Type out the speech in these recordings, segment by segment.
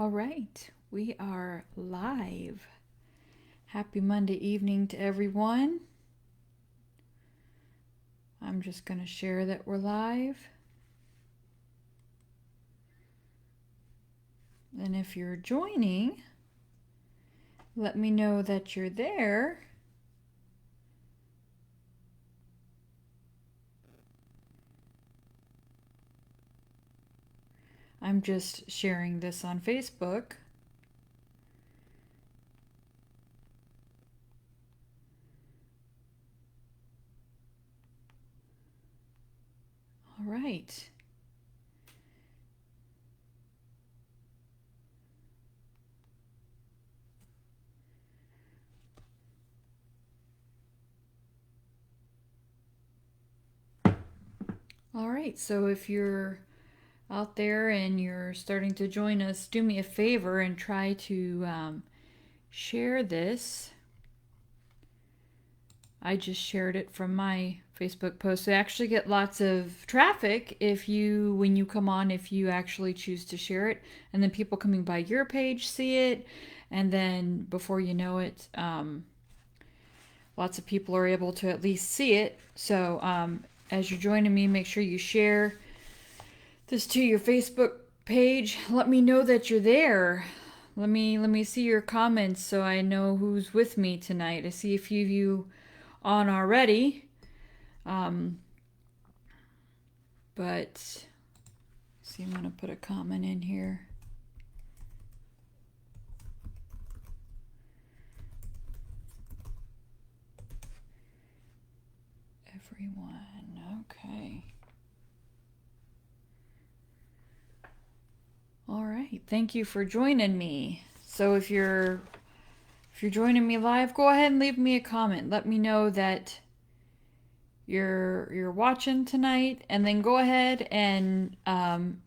All right, we are live. Happy Monday evening to everyone. I'm just going to share that we're live. And if you're joining, let me know that you're there. I'm just sharing this on Facebook. All right. All right, so if you're out there and you're starting to join us, do me a favor and try to share this. I just shared it from my Facebook post. They actually get lots of traffic when you come on, if you actually choose to share it. And then people coming by your page see it. And then before you know it, lots of people are able to at least see it. So as you're joining me, make sure you share this to your Facebook page. Let me know that you're there. Let me see your comments so I know who's with me tonight. I see a few of you on already. But see, I'm gonna put a comment in here. Everyone, okay. All right, thank you for joining me. So if you're joining me live, go ahead and leave me a comment. Let me know that you're watching tonight, and then go ahead and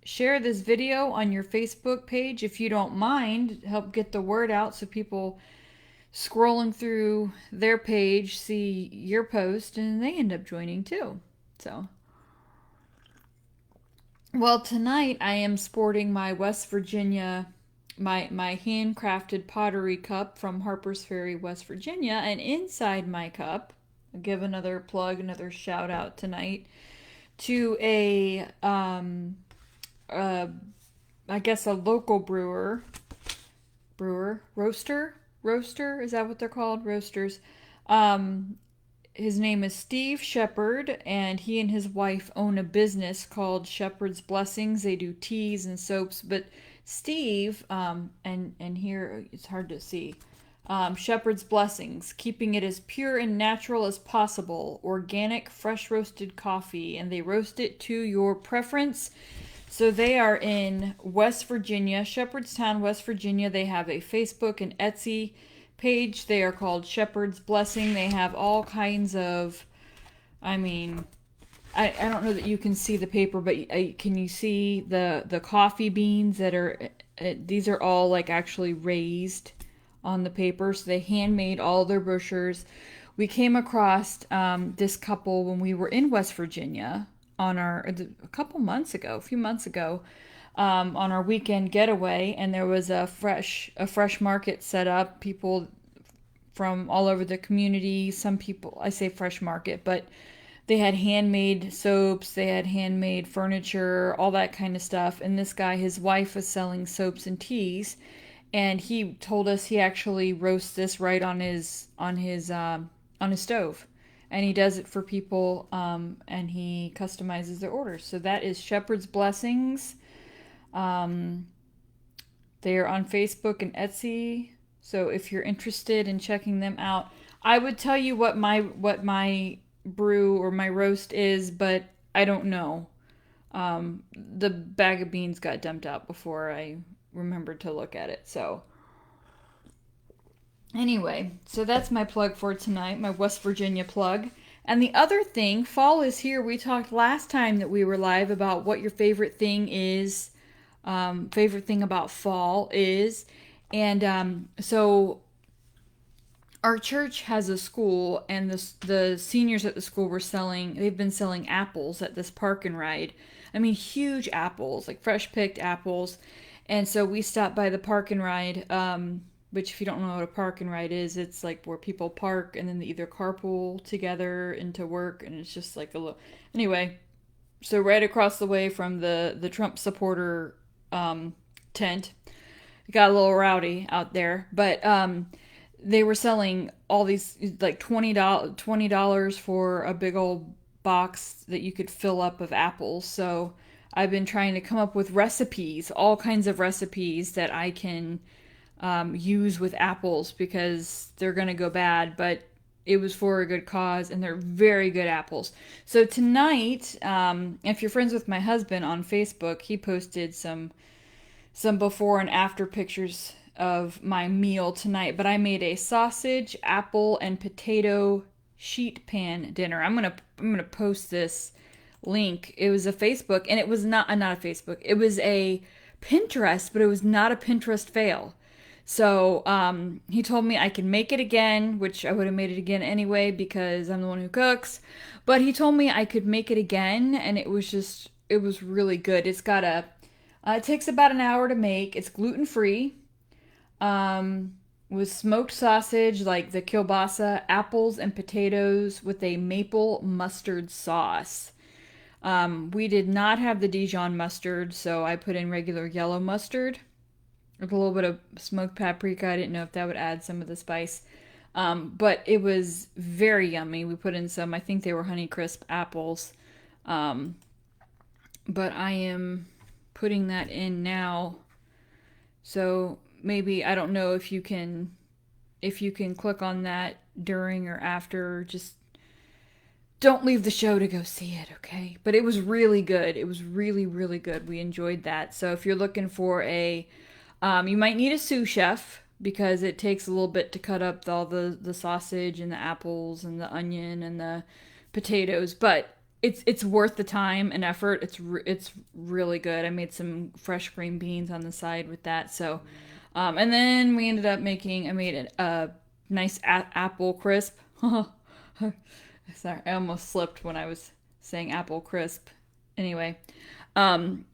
share this video on your Facebook page if you don't mind. Help get the word out so people scrolling through their page see your post and they end up joining too. So, well, tonight I am sporting my West Virginia, my handcrafted pottery cup from Harpers Ferry, West Virginia, and inside my cup, I'll give another plug, another shout out tonight to I guess a local roaster, is that what they're called? Roasters. Um, his name is Steve Shepard, and he and his wife own a business called Shepherd's Blessings. They do teas and soaps, but Steve, and here it's hard to see. Shepherd's Blessings, keeping it as pure and natural as possible. Organic, fresh roasted coffee, and they roast it to your preference. So they are in West Virginia, Shepherdstown, West Virginia. They have a Facebook and Etsy page. They are called Shepherd's Blessing. They have all kinds of, I mean, I don't know that you can see the paper, but can you see the coffee beans that are, these are all like actually raised on the paper. So they handmade all their brochures. We came across this couple when we were in West Virginia on a few months ago, on our weekend getaway, and there was a fresh market set up. People from all over the community. Some people, I say fresh market, but they had handmade soaps, they had handmade furniture, all that kind of stuff. And this guy, his wife was selling soaps and teas, and he told us he actually roasts this right on his stove, and he does it for people, and he customizes their orders. So that is Shepherd's Blessings. They are on Facebook and Etsy. So if you're interested in checking them out, I would tell you what my brew or my roast is, but I don't know. The bag of beans got dumped out before I remembered to look at it. So anyway, so that's my plug for tonight, my West Virginia plug. And the other thing, fall is here. We talked last time that we were live about what your favorite thing is, favorite thing about fall is. And so our church has a school, and the seniors at the school they've been selling apples at this park and ride. I mean, huge apples, like fresh picked apples. And so we stopped by the park and ride, which, if you don't know what a park and ride is, it's like where people park and then they either carpool together into work, and it's just like a little. Anyway, so right across the way from the Trump supporter tent, it got a little rowdy out there, but they were selling all these like $20 for a big old box that you could fill up of apples. So I've been trying to come up with recipes, all kinds of recipes that I can use with apples because they're gonna go bad, but it was for a good cause, and they're very good apples. So tonight, if you're friends with my husband on Facebook, he posted some before and after pictures of my meal tonight. But I made a sausage, apple, and potato sheet pan dinner. I'm gonna post this link. It was a Facebook, and it was not a Facebook. It was a Pinterest, but it was not a Pinterest fail. So he told me I can make it again, which I would have made it again anyway because I'm the one who cooks. But he told me I could make it again, and it was really good. It takes about an hour to make. It's gluten free, with smoked sausage like the kielbasa, apples, and potatoes with a maple mustard sauce. We did not have the Dijon mustard, so I put in regular yellow mustard with a little bit of smoked paprika. I didn't know if that would add some of the spice. But it was very yummy. We put in some, I think they were Honeycrisp apples. But I am putting that in now. So maybe, I don't know if you can click on that during or after. Just don't leave the show to go see it, okay? But it was really good. It was really, really good. We enjoyed that. So if you're looking for you might need a sous chef because it takes a little bit to cut up all the sausage and the apples and the onion and the potatoes, but it's worth the time and effort. It's really good. I made some fresh green beans on the side with that. So, and then we ended up I made a nice apple crisp. Sorry, I almost slipped when I was saying apple crisp. Anyway,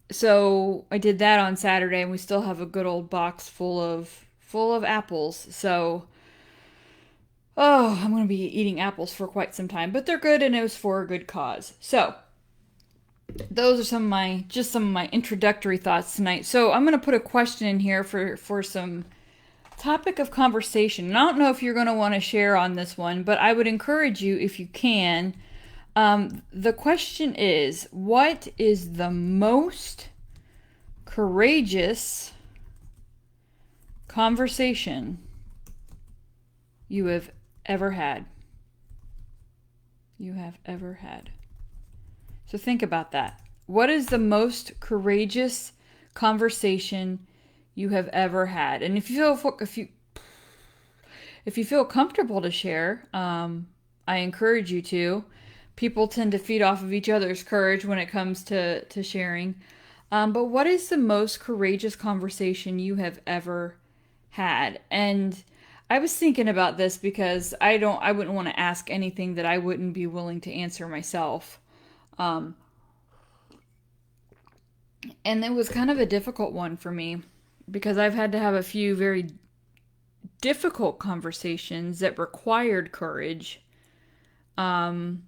so I did that on Saturday, and we still have a good old box full of apples. So, oh, I'm going to be eating apples for quite some time, but they're good, and it was for a good cause. So, those are some of my introductory thoughts tonight. So, I'm going to put a question in here for some topic of conversation. And I don't know if you're going to want to share on this one, but I would encourage you, if you can. The question is, what is the most courageous conversation you have ever had? You have ever had. So think about that. What is the most courageous conversation you have ever had? And if you feel comfortable to share, I encourage you to. People tend to feed off of each other's courage when it comes to sharing. But what is the most courageous conversation you have ever had? And I was thinking about this because I wouldn't want to ask anything that I wouldn't be willing to answer myself. And it was kind of a difficult one for me because I've had to have a few very difficult conversations that required courage. I've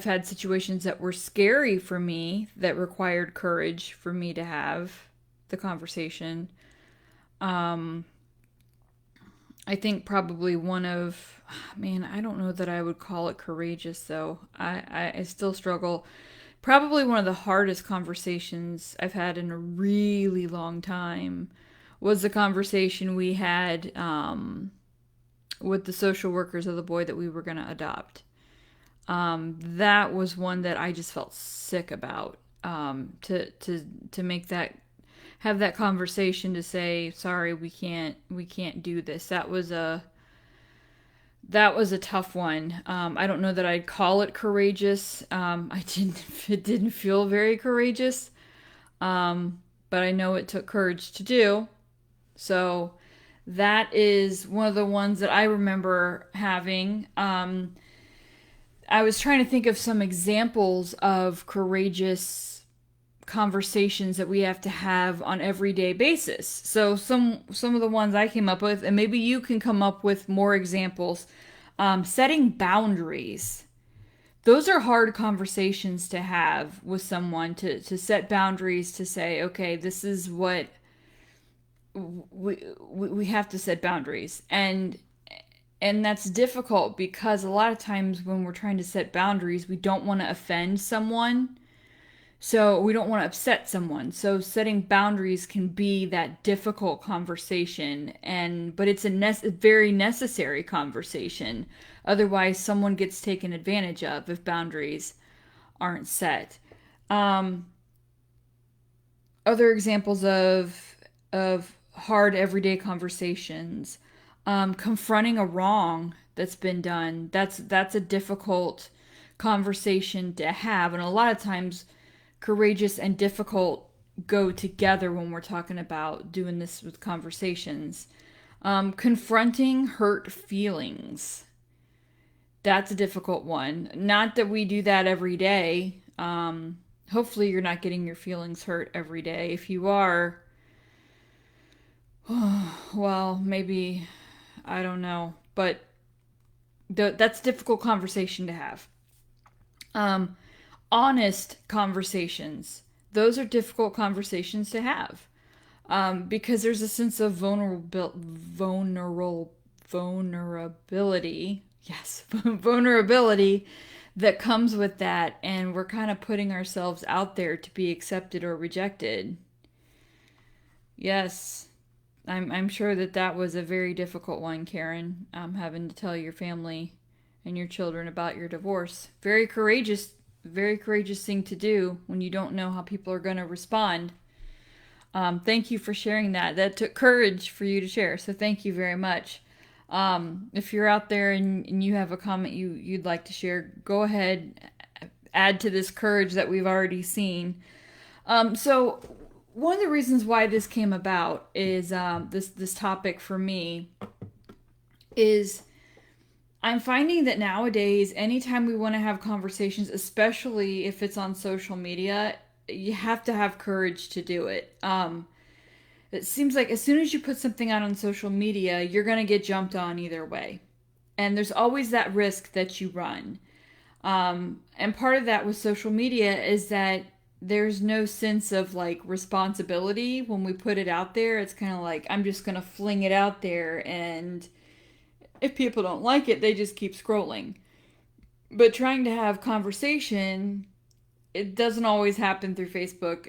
had situations that were scary for me that required courage for me to have the conversation. I think probably I don't know that I would call it courageous though. I still struggle. Probably one of the hardest conversations I've had in a really long time was the conversation we had with the social workers of the boy that we were going to adopt. That was one that I just felt sick about. To make that, have that conversation to say, sorry, we can't do this. That was a tough one. I don't know that I'd call it courageous. It didn't feel very courageous. But I know it took courage to do. So that is one of the ones that I remember having. I was trying to think of some examples of courageous conversations that we have to have on everyday basis. So some of the ones I came up with, and maybe you can come up with more examples. Setting boundaries. Those are hard conversations to have with someone, to set boundaries, to say, okay, this is what we have to set boundaries. And that's difficult because a lot of times when we're trying to set boundaries, we don't want to offend someone. So we don't want to upset someone. So setting boundaries can be that difficult conversation, and but it's a very necessary conversation. Otherwise, someone gets taken advantage of if boundaries aren't set. Um, Other examples of hard everyday conversations, confronting a wrong that's been done. That's a difficult conversation to have, and a lot of times courageous and difficult go together when we're talking about doing this with conversations. Confronting hurt feelings. That's a difficult one. Not that we do that every day. Hopefully, you're not getting your feelings hurt every day. If you are, well, maybe, I don't know. But that's a difficult conversation to have. Um, Honest conversations. Those are difficult conversations to have, because there's a sense of vulnerability. Yes, vulnerability that comes with that, and we're kind of putting ourselves out there to be accepted or rejected. Yes, I'm sure that was a very difficult one, Karen. Having to tell your family and your children about your divorce. Very courageous thing to do when you don't know how people are going to respond. Thank you for sharing that. That took courage for you to share, so thank you very much. If you're out there and you have a comment you'd like to share, go ahead, add to this courage that we've already seen. So one of the reasons why this came about is this topic for me is I'm finding that nowadays, anytime we want to have conversations, especially if it's on social media, you have to have courage to do it. It seems like as soon as you put something out on social media, you're going to get jumped on either way. And there's always that risk that you run. And part of that with social media is that there's no sense of like responsibility when we put it out there. It's kind of like, I'm just going to fling it out there, and if people don't like it, they just keep scrolling. But trying to have conversation, it doesn't always happen through Facebook,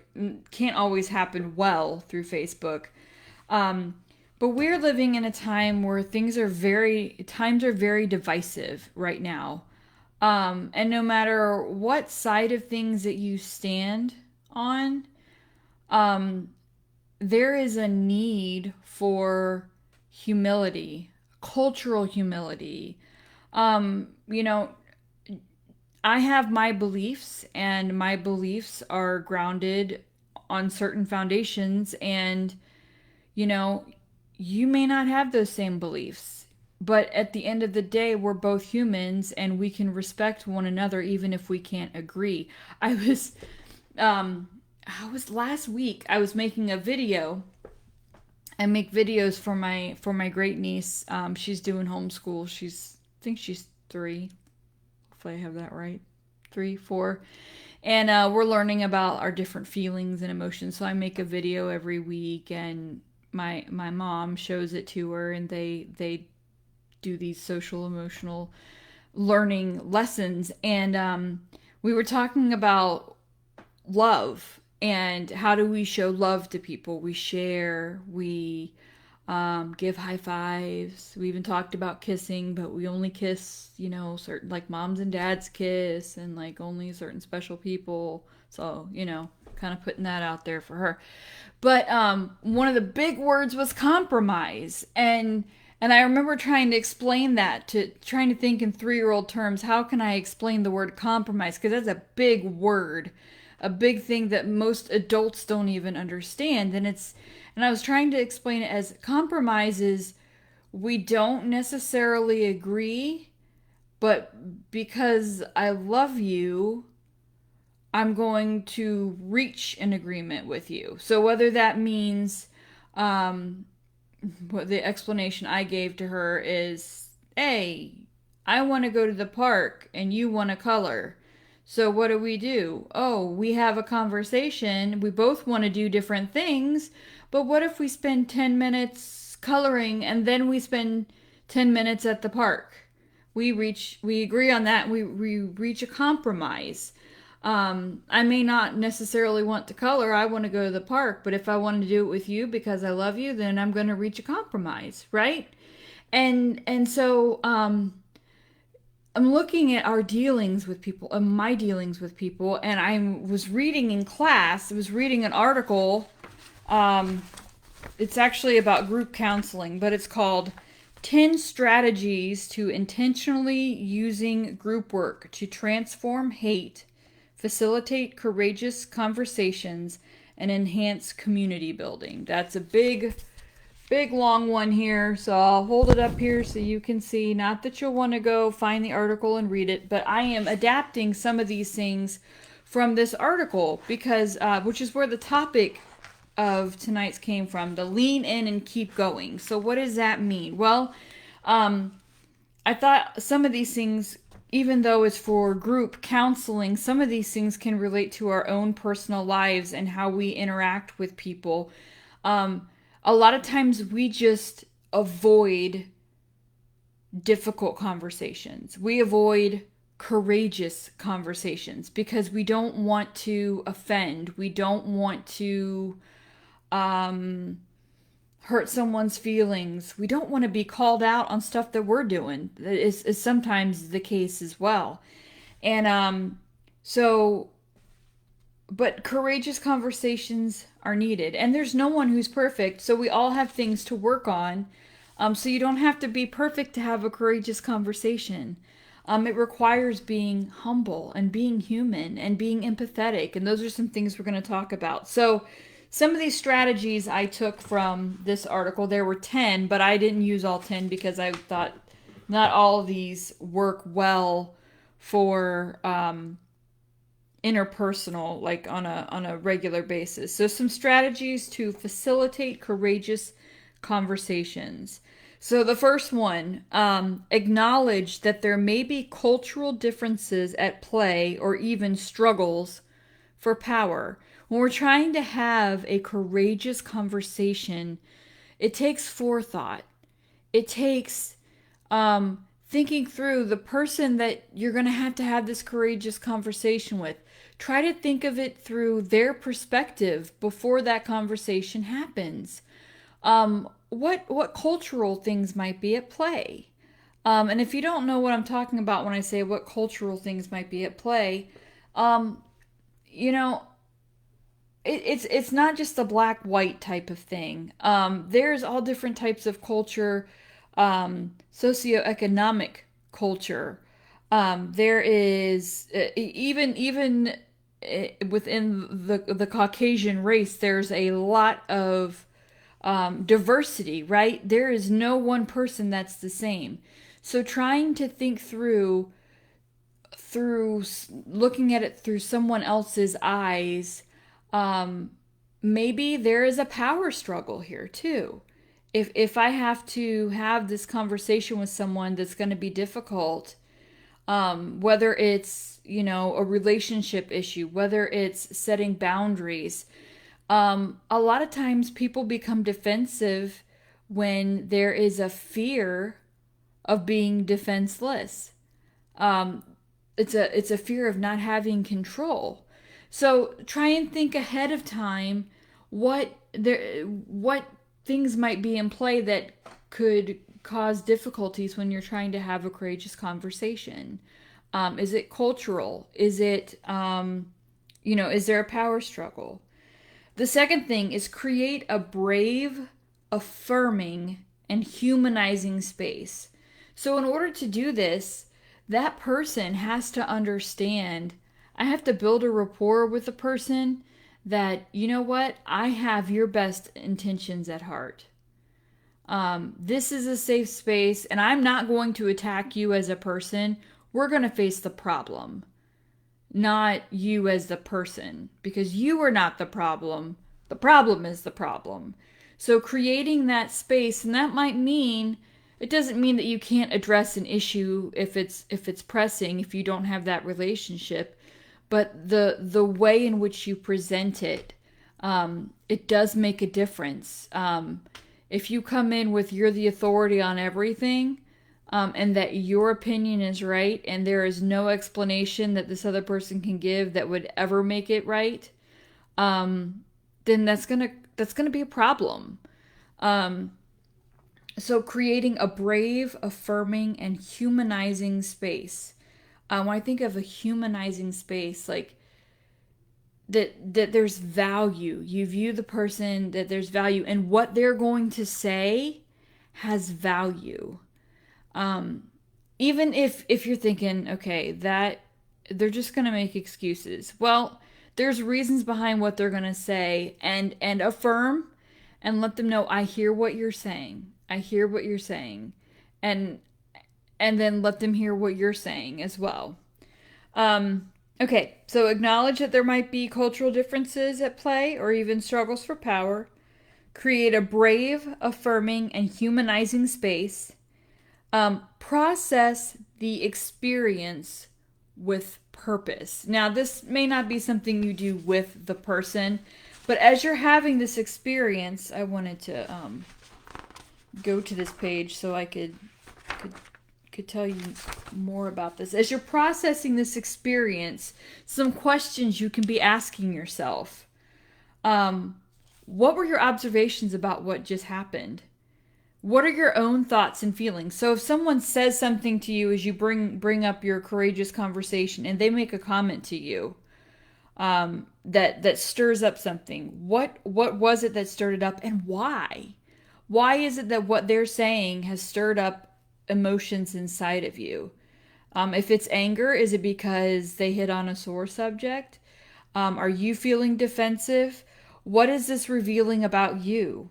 can't always happen well through Facebook. But we're living in a time where times are very divisive right now. And no matter what side of things that you stand on, um, there is a need for humility, cultural humility. You know, I have my beliefs, and my beliefs are grounded on certain foundations, and you know, you may not have those same beliefs. But at the end of the day, we're both humans and we can respect one another even if we can't agree. Um I was last week I was making a video. I make videos for my great niece. She's doing homeschool. I think she's 3. Hopefully I have that right. 3, 4. And we're learning about our different feelings and emotions. So I make a video every week, and my mom shows it to her, and they do these social emotional learning lessons. And we were talking about love and how do we show love to people. We share, we give high fives. We even talked about kissing, but we only kiss, certain, like, moms and dads kiss, and like only certain special people. So, kind of putting that out there for her. But one of the big words was compromise. And I remember trying to explain that, trying to think in 3-year-old terms. How can I explain the word compromise? Because that's a big word, a big thing that most adults don't even understand. And I was trying to explain it as compromises. We don't necessarily agree, but because I love you, I'm going to reach an agreement with you. So whether that means, um, what the explanation I gave to her is, hey, I want to go to the park and you want to color. So what do? Oh, we have a conversation. We both want to do different things, but what if we spend 10 minutes coloring and then we spend 10 minutes at the park? We agree on that. We reach a compromise. I may not necessarily want to color. I want to go to the park, but if I want to do it with you because I love you, then I'm going to reach a compromise, right? And so I'm looking at our dealings with people, my dealings with people, and I was reading in class. I was reading an article. Um, it's actually about group counseling, but it's called 10 Strategies to Intentionally Using Group Work to Transform Hate, Facilitate Courageous Conversations, and Enhance Community Building. That's a big long one here, so I'll hold it up here so you can see. Not that you'll want to go find the article and read it, but I am adapting some of these things from this article because, which is where the topic of tonight's came from, the lean in and keep going. So what does that mean? Well, I thought some of these things, even though it's for group counseling, some of these things can relate to our own personal lives and how we interact with people. A lot of times we just avoid difficult conversations. We avoid courageous conversations because we don't want to offend. We don't want to hurt someone's feelings. We don't want to be called out on stuff that we're doing. That is sometimes the case as well. And so but courageous conversations are needed. And there's no one who's perfect, so we all have things to work on. So you don't have to be perfect to have a courageous conversation. It requires being humble and being human and being empathetic. And those are some things we're going to talk about. So some of these strategies I took from this article, there were 10, but I didn't use all 10 because I thought not all of these work well for interpersonal, like on a regular basis. So some strategies to facilitate courageous conversations. So the first one, acknowledge that there may be cultural differences at play or even struggles for power. When we're trying to have a courageous conversation, it takes forethought. It takes thinking through the person that you're going to have this courageous conversation with. Try to think of it through their perspective before that conversation happens. What cultural things might be at play? And if you don't know what I'm talking about when I say what cultural things might be at play, you know, it's not just a black white type of thing. There's all different types of culture, socioeconomic culture. There is even within the Caucasian race, there's a lot of diversity, right? There is no one person that's the same. So trying to think through looking at it through someone else's eyes, maybe there is a power struggle here too. If I have to have this conversation with someone that's going to be difficult, whether it's, a relationship issue, whether it's setting boundaries, a lot of times people become defensive when there is a fear of being defenseless. It's a fear of not having control. So try and think ahead of time what things might be in play that could cause difficulties when you're trying to have a courageous conversation. Is it cultural? Is it, is there a power struggle? The second thing is create a brave, affirming, and humanizing space. So in order to do this, that person has to understand, I have to build a rapport with the person that, you know what, I have your best intentions at heart. This is a safe space, and I'm not going to attack you as a person. We're going to face the problem. not you as the person, because you are not the problem. The problem is the problem. So creating that space, and that might mean, it doesn't mean that you can't address an issue if it's pressing, if you don't have that relationship, but the way in which you present it, it does make a difference. If you come in with you're the authority on everything, and that your opinion is right, and there is no explanation that this other person can give that would ever make it right, then that's gonna be a problem. Um, so creating a brave, affirming, and humanizing space. When I think of a humanizing space, like that there's value. You view the person that there's value, and what they're going to say has value. Um, Even if you're thinking, okay, that they're just gonna make excuses. Well, there's reasons behind what they're gonna say, and affirm and let them know I hear what you're saying. I hear what you're saying. And and then let them hear what you're saying as well. Okay, so acknowledge that there might be cultural differences at play or even struggles for power. Create a brave, affirming, and humanizing space. Process the experience with purpose. Now, this may not be something you do with the person, but as you're having this experience, I wanted to go to this page so I could tell you more about this. As you're processing this experience, some questions you can be asking yourself. What were your observations about what just happened? What are your own thoughts and feelings? So if someone says something to you as you bring up your courageous conversation, and they make a comment to you, that stirs up something, what was it that stirred it up, and why? Why is it that what they're saying has stirred up emotions inside of you? If it's anger, is it because they hit on a sore subject? Are you feeling defensive? What is this revealing about you?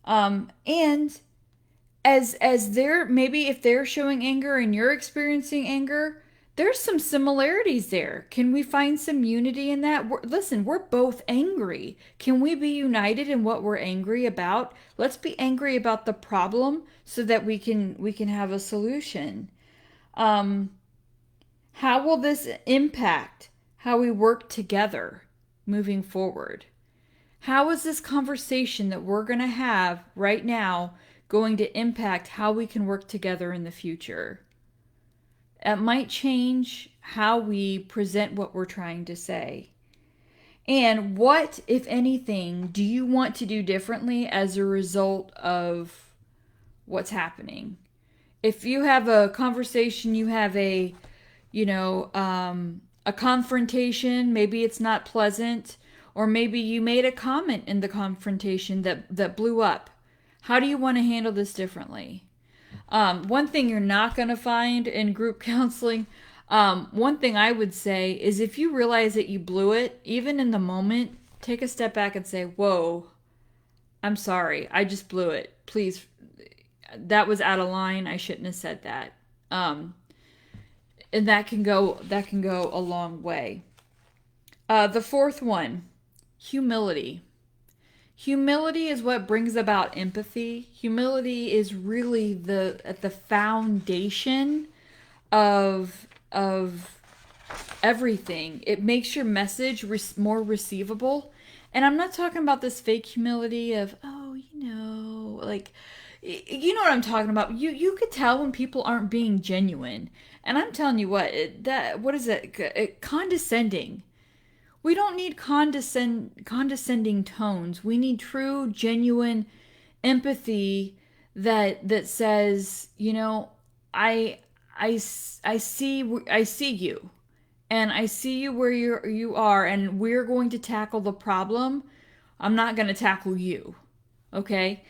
And as they're, maybe if they're showing anger and you're experiencing anger, there's some similarities there. Can we find some unity in that? Listen, we're both angry. Can we be united in what we're angry about? Let's be angry about the problem so that we can have a solution. How will this impact how we work together moving forward? How is this conversation that we're going to have right now going to impact how we can work together in the future? It might change how we present what we're trying to say. And what, if anything, do you want to do differently as a result of what's happening? If you have a conversation, you have a confrontation, maybe it's not pleasant, or maybe you made a comment in the confrontation that blew up. How do you want to handle this differently? One thing you're not going to find in group counseling, one thing I would say is if you realize that you blew it, even in the moment, take a step back and say, whoa, I'm sorry. I just blew it. Please, that was out of line. I shouldn't have said that. And that can go a long way. The fourth one, humility. Humility is what brings about empathy. Humility is really at the foundation of everything. It makes your message more receivable. And I'm not talking about this fake humility of, oh, like, you know what I'm talking about. You could tell when people aren't being genuine. And I'm telling you what, what is it? Condescending. We don't need condescending tones. We need true, genuine empathy that says, I see you, and I see you where you are, and we're going to tackle the problem. I'm not going to tackle you. Okay?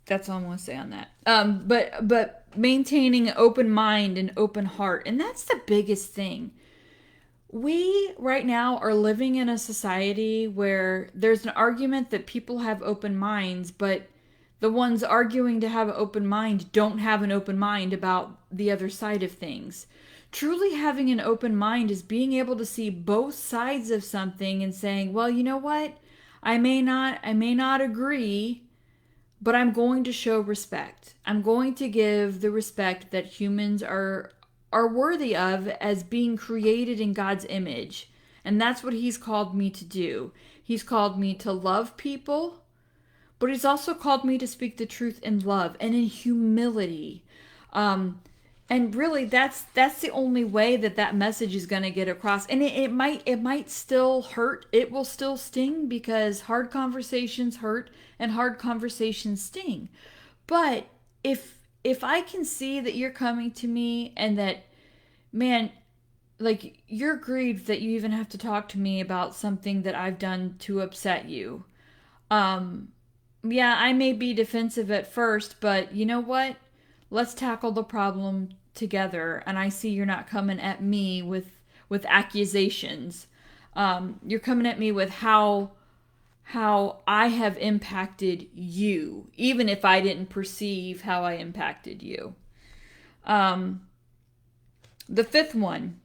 That's all I want to say on that. But maintaining an open mind and open heart, and that's the biggest thing. We right now are living in a society where there's an argument that people have open minds, but the ones arguing to have an open mind don't have an open mind about the other side of things. Truly having an open mind is being able to see both sides of something and saying, well, you know what? I may not agree, but I'm going to show respect. I'm going to give the respect that humans are worthy of as being created in God's image. And that's what he's called me to do. He's called me to love people, but he's also called me to speak the truth in love and in humility. And really, that's the only way that message is going to get across. And it might still hurt. It will still sting, because hard conversations hurt and hard conversations sting. But if I can see that you're coming to me and that, man, like, you're grieved that you even have to talk to me about something that I've done to upset you. Um, yeah, I may be defensive at first, but you know what? Let's tackle the problem together. And I see you're not coming at me with accusations. You're coming at me with how I have impacted you, even if I didn't perceive how I impacted you. Um, the fifth one,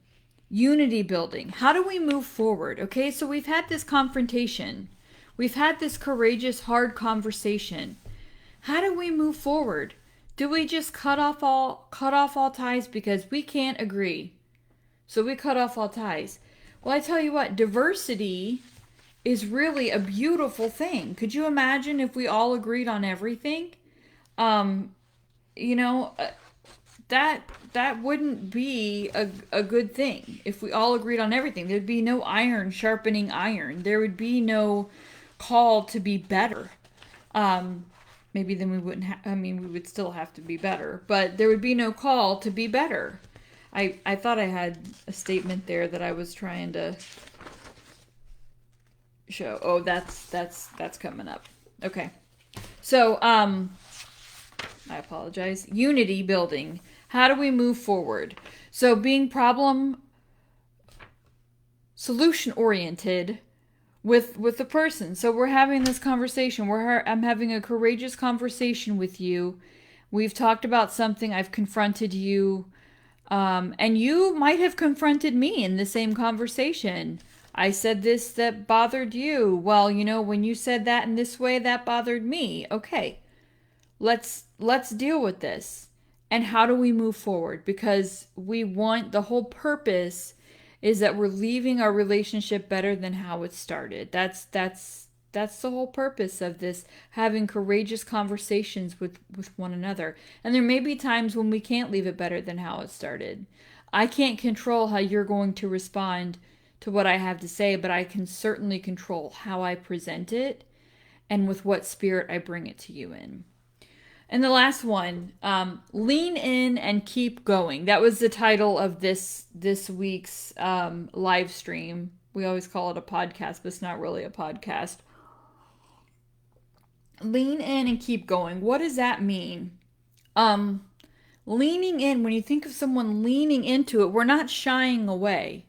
unity building. How do we move forward? Okay, so we've had this confrontation. We've had this courageous, hard conversation. How do we move forward? Do we just cut off all ties because we can't agree? So we cut off all ties. Well, I tell you what, diversity is really a beautiful thing. Could you imagine if we all agreed on everything? Um, you know, that wouldn't be a good thing if we all agreed on everything. There'd be no iron sharpening iron. There would be no call to be better. Um, Maybe then we wouldn't I mean, we would still have to be better, but there would be no call to be better. I thought I had a statement there that I was trying to show. Oh, that's coming up. Okay. So, I apologize. Unity building. How do we move forward? So being problem solution oriented with the person. So we're having this conversation. I'm having a courageous conversation with you. We've talked about something. I've confronted you, and you might have confronted me in the same conversation. I said this that bothered you. Well, when you said that in this way, that bothered me. Okay, let's deal with this. And how do we move forward? Because the whole purpose is that we're leaving our relationship better than how it started. That's the whole purpose of this, having courageous conversations with one another. And there may be times when we can't leave it better than how it started. I can't control how you're going to respond to what I have to say, but I can certainly control how I present it and with what spirit I bring it to you in. And the last one, lean in and keep going. That was the title of this week's live stream. We always call it a podcast, but it's not really a podcast. Lean in and keep going. What does that mean? Leaning in, when you think of someone leaning into it, we're not shying away.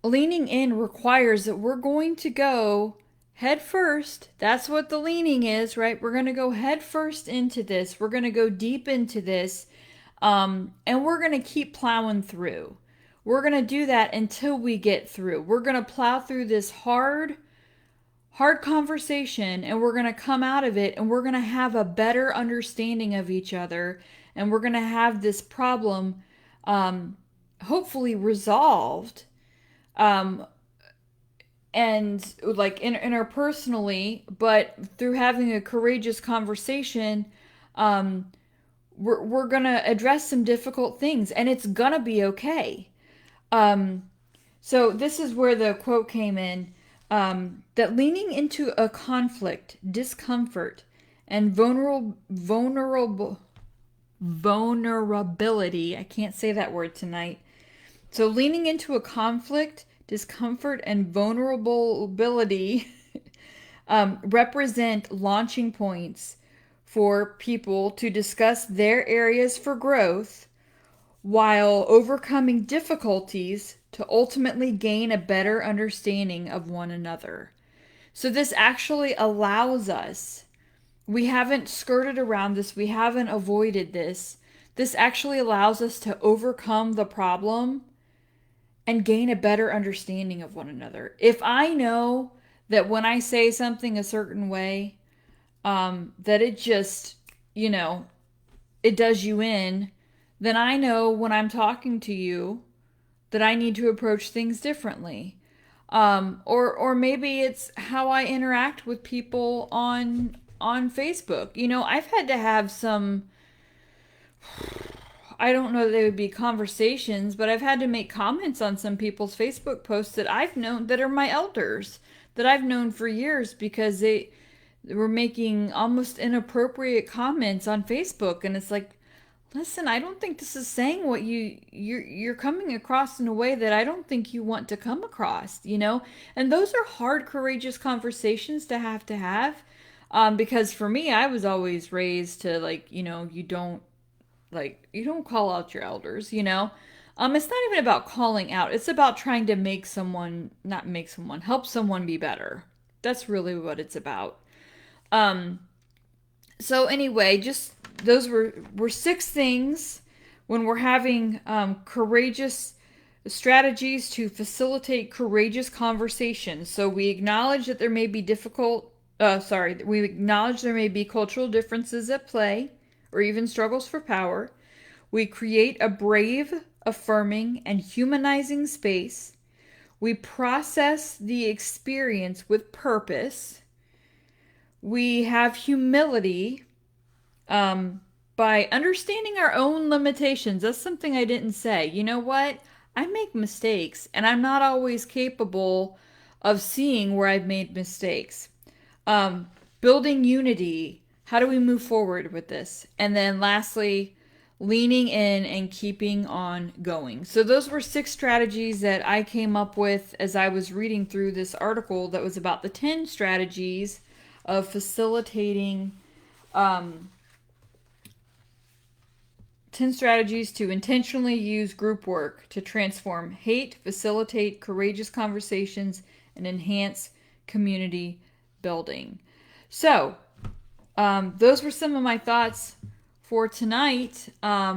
Leaning in requires that we're going to go head first. That's what the leaning is, right? We're going to go head first into this. We're going to go deep into this. And we're going to keep plowing through. We're going to do that until we get through. We're going to plow through this hard conversation, and we're going to come out of it, and we're going to have a better understanding of each other. And we're going to have this problem hopefully resolved. And like interpersonally, but through having a courageous conversation, we're gonna address some difficult things, and it's gonna be okay. So this is where the quote came in, that leaning into a conflict, discomfort, and vulnerability. I can't say that word tonight. So leaning into a conflict, discomfort, and vulnerability represent launching points for people to discuss their areas for growth while overcoming difficulties to ultimately gain a better understanding of one another. So this actually allows us, we haven't skirted around this, we haven't avoided this. this actually allows us to overcome the problem and gain a better understanding of one another. If I know that when I say something a certain way, that it just, you know, it does you in, then I know when I'm talking to you that I need to approach things differently. Or maybe it's how I interact with people on Facebook. You know, I've had to have some, I don't know that they would be conversations, but I've had to make comments on some people's Facebook posts that I've known that are my elders that I've known for years because they were making almost inappropriate comments on Facebook, and it's like, listen, I don't think this is saying what you're coming across in a way that I don't think you want to come across, you know? And those are hard, courageous conversations to have. Because for me, I was always raised to like, you don't call out your elders, you know? It's not even about calling out. It's about trying to make someone, not make someone, help someone be better. That's really what it's about. Um, so anyway, just those were six things when we're having courageous strategies to facilitate courageous conversations. So we acknowledge that there may be we acknowledge there may be cultural differences at play or even struggles for power. We create a brave, affirming, and humanizing space. We process the experience with purpose. We have humility by understanding our own limitations. That's something I didn't say. You know what? I make mistakes, and I'm not always capable of seeing where I've made mistakes. Building unity. How do we move forward with this? And then lastly, leaning in and keeping on going. So those were six strategies that I came up with as I was reading through this article that was about the 10 strategies of facilitating 10 strategies to intentionally use group work to transform hate, facilitate courageous conversations, and enhance community building. So, those were some of my thoughts for tonight. I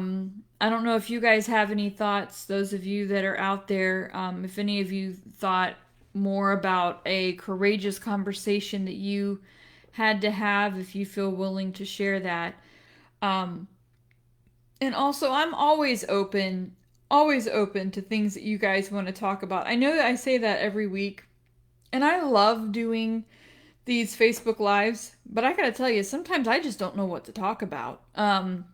don't know if you guys have any thoughts, those of you that are out there, if any of you thought more about a courageous conversation that you had to have, if you feel willing to share that. And also, I'm always open to things that you guys want to talk about. I know that I say that every week, and I love doing these Facebook Lives, but I gotta tell you, sometimes I just don't know what to talk about. And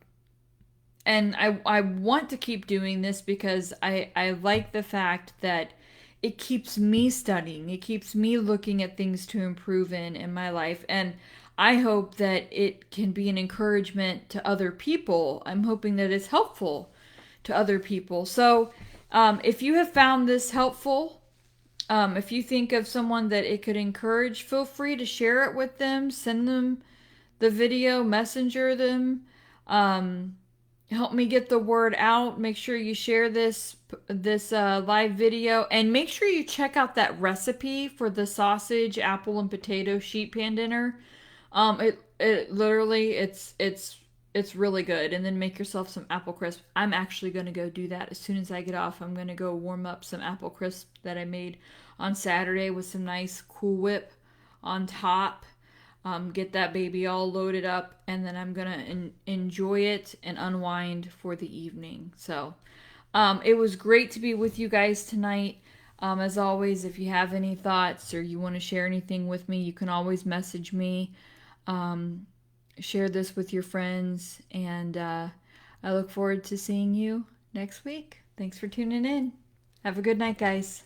I want to keep doing this because I like the fact that it keeps me studying. It keeps me looking at things to improve in my life. And I hope that it can be an encouragement to other people. I'm hoping that it's helpful to other people. So if you have found this helpful, if you think of someone that it could encourage, feel free to share it with them, send them the video, messenger them. Help me get the word out. Make sure you share this live video, and make sure you check out that recipe for the sausage, apple, and potato sheet pan dinner. It literally it's really good. And then make yourself some apple crisp. I'm actually gonna go do that as soon as I get off. I'm gonna go warm up some apple crisp that I made on Saturday with some nice Cool Whip on top. Get that baby all loaded up, and then I'm gonna enjoy it and unwind for the evening. So, it was great to be with you guys tonight. As always, if you have any thoughts or you want to share anything with me, you can always message me. Share this with your friends, and I look forward to seeing you next week. Thanks for tuning in. Have a good night, guys.